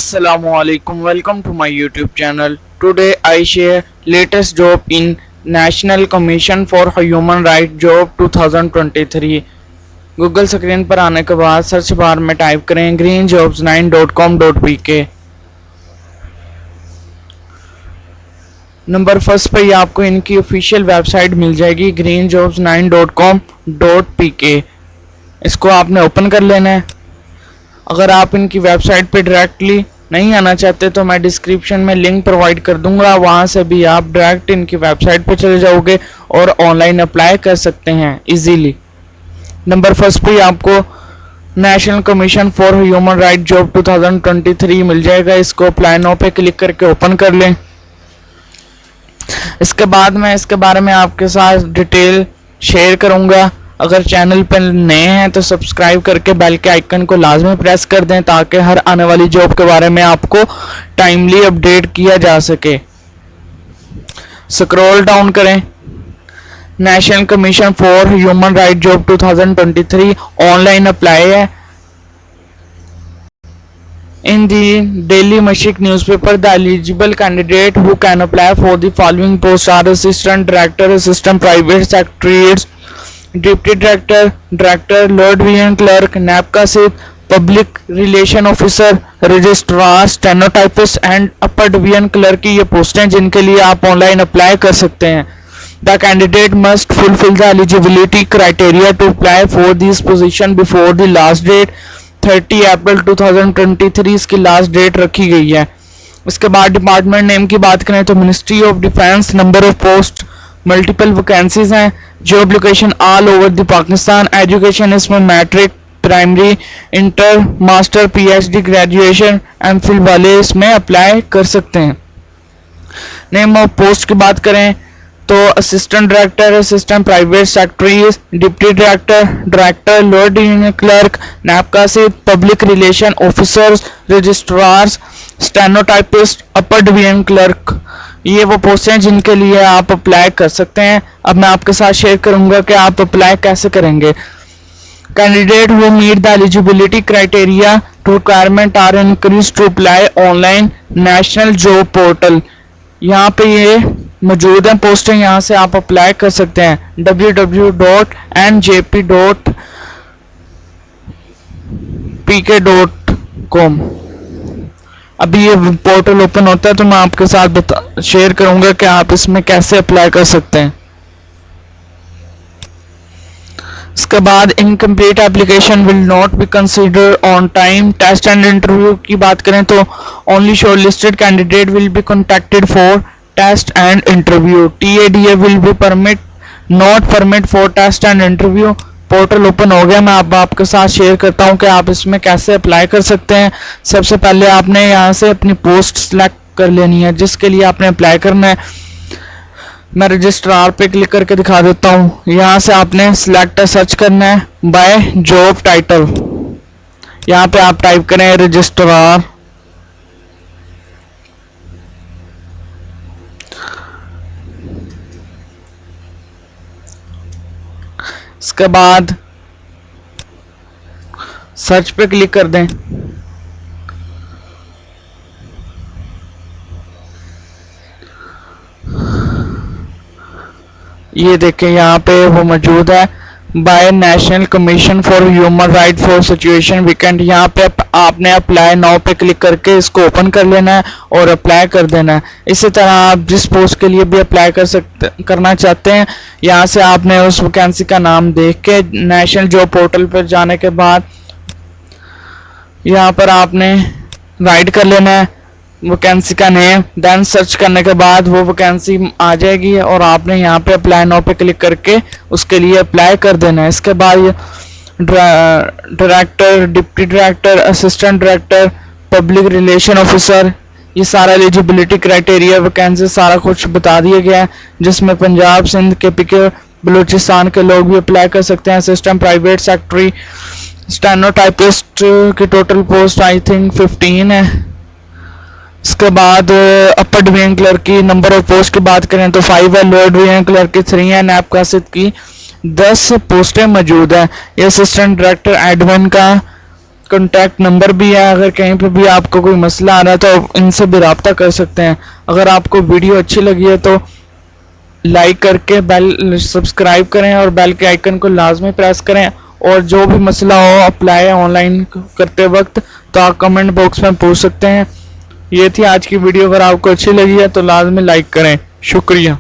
Assalamualaikum. Welcome to my YouTube channel. Today I share latest job in National Commission for Human Rights Job 2023. Google screen पर आने के बाद search bar में type करें greenjobs9.com.pk। Number first पे ही आपको इनकी ऑफिशियल वेबसाइट मिल जाएगी greenjobs9.com.pk। इसको आपने ओपन कर लेना है। अगर आप इनकी वेबसाइट पे डायरेक्टली नहीं आना चाहते तो मैं डिस्क्रिप्शन में लिंक प्रोवाइड कर दूंगा, वहां से भी आप डायरेक्ट इनकी वेबसाइट पे चले जाओगे और ऑनलाइन अप्लाई कर सकते हैं इजीली। नंबर फर्स्ट पे आपको national commission for human right job 2023 मिल जाएगा। इसको अप्लाई नाउ पे क्लिक करके ओपन कर लें। इसके बाद मैं इसके बारे में आपके साथ डिटेल शेयर करूंगा। अगर चैनल पर नए हैं तो सब्सक्राइब करके बेल के आइकन को लाजमी प्रेस कर दें ताकि हर आने वाली जॉब के बारे में आपको टाइमली अपडेट किया जा सके। स्क्रॉल डाउन करें। National commission for human right job 2023 online apply है। In the Daily Mashik newspaper, the eligible candidate who can apply for the following posts are Assistant Director, Assistant Private Secretaries, Deputy Director, Director, Lord Division Clerk, NAP का सिर्फ Public Relation Officer, Registrar, Stenotypist and Upper Division Clerk की ये post हैं जिनके लिए आप online apply कर सकते हैं। The candidate must fulfill the eligibility criteria to apply for this position before the last date 30 अप्रैल 2023 इसकी लास्ट डेट रखी गई है। इसके बाद डिपार्टमेंट नेम की बात करें तो ministry of defence. Number of post multiple vacancies हैं। Job location all over the Pakistan. Education इसमें matric, primary, inter, master, PhD, graduation, MPhil वाले इसमें अप्लाई कर सकते हैं। नेम ऑफ पोस्ट की बात करें तो assistant director, assistant private secretaries, deputy director, director, lower division clerk, nap का सिर्फ public relation officers, registrars, stenotypist, upper division clerk, ये वो पोस्ट हैं जिनके लिए आप अप्लाई कर सकते हैं। अब मैं आपके साथ शेयर करूंगा कि आप अप्लाई कैसे करेंगे। Candidate who meet the eligibility criteria to requirement are encouraged to apply online national job portal. यहाँ पे ये मौजूद है पोस्टें, यहाँ से आप अप्लाई कर सकते हैं www.njp.pk.com। अभी ये पोर्टल ओपन होता है तो मैं आपके साथ शेयर करूंगा कि आप इसमें कैसे अप्लाई कर सकते हैं। इसके बाद incomplete application will not be consider on time. Test and interview की बात करें तो only shortlisted candidate will be contacted for test and interview. TADA will be not permit for test and interview. Portal open हो गया। मैं आपके साथ share करता हूं कि आप इसमें कैसे अप्लाई कर सकते हैं। सबसे पहले आपने यहां से अपनी पोस्ट सिलेक्ट कर लेनी है जिसके लिए आपने अप्लाई करना है। मैं रजिस्ट्रार पे क्लिक करके दिखा देता हूं। यहां से आपने सिलेक्ट सर्च करना है बाय जॉब टाइटल। यहां पे आप टाइप करें रजिस्ट्रार। इसके बाद सर्च पे क्लिक कर दें। ये देखें यहाँ पे वो मौजूद है by national commission for human right for situation weekend. यहाँ पे आपने अप्लाई नाउ पे क्लिक करके इसको ओपन कर लेना है और अप्लाई कर देना है। इसी तरह आप जिस पोस्ट के लिए भी अप्लाई करना चाहते हैं यहाँ से आपने उस वैकेंसी का नाम देख के नेशनल जॉब पोर्टल पर जाने के बाद यहाँ पर आपने राइट कर लेना है वैकेंसी का नेम। देन सर्च करने के बाद वो वैकेंसी आ जाएगी और आपने यहाँ पे अप्लाई नाउ पे क्लिक करके उसके लिए अप्लाई कर देना है। इसके बाद director, deputy director, assistant director, public relation officer, ये सारा एलिजिबिलिटी क्राइटेरिया, वैकेंसी सारा कुछ बता दिया गया है जिसमें पंजाब, सिंध, KPK, बलूचिस्तान के लोग भी अप्लाई कर सकते हैं। असिस्टेंट प्राइवेट सेक्रेटरी, स्टेनोटाइपिस्ट की टोटल पोस्ट आई थिंक 15 है। इसके बाद अपर डिवीजन क्लर्क की नंबर ऑफ पोस्ट की बात करें तो 5 है। लोअर डिवीजन क्लर्क की 3 है। नैप कासिद की 10 पोस्टें मौजूद है। ये असिस्टेंट डायरेक्टर एडमिन का कॉन्टैक्ट नंबर भी है, अगर कहीं पे भी आपको कोई मसला आ रहा है तो आप इनसे भी रब्ता कर सकते हैं। अगर आपको वीडियो अच्छी लगी है तो लाइक करके बेल सब्सक्राइब करें और बेल के आइकन को लाजमी प्रेस करें। और जो भी मसला हो अप्लाई ऑनलाइन करते वक्त तो आप कमेंट बॉक्स में पूछ सकते हैं। ये थी आज की वीडियो। अगर आपको अच्छी लगी है तो लाजमी लाइक करें। शुक्रिया।